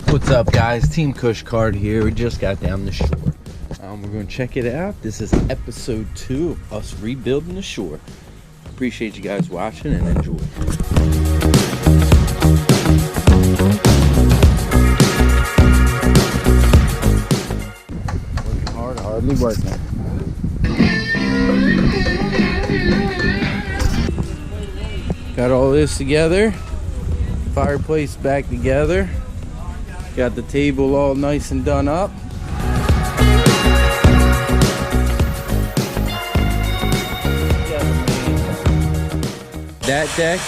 What's up, guys? TeamKushKart here. We just got down the shore. We're going to check it out. This is episode 2 of us rebuilding the shore. Appreciate you guys watching and enjoy. Working hard, hardly working. Got all this together. Fireplace back together. Got the table all nice and done up. That deck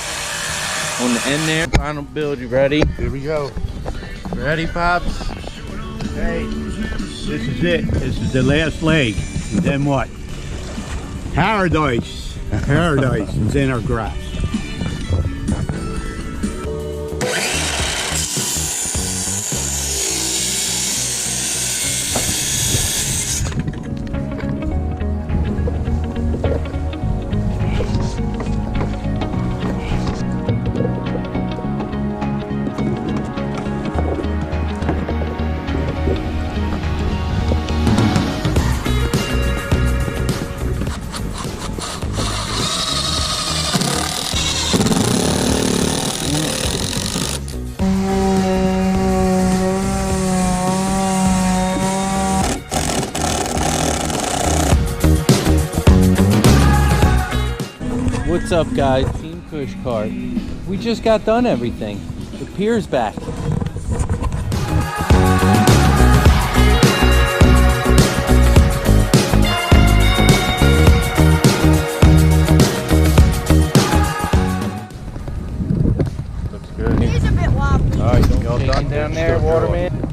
on the end there. Final build. You ready? Here we go. Ready, Pops? Hey, this is it. This is the last leg. And then what? Paradise. Paradise is in our grasp. What's up, guys? TeamKushKart. We just got done everything. The pier's back. Looks good. He's a bit wobbly. All right, y'all done down there, Waterman?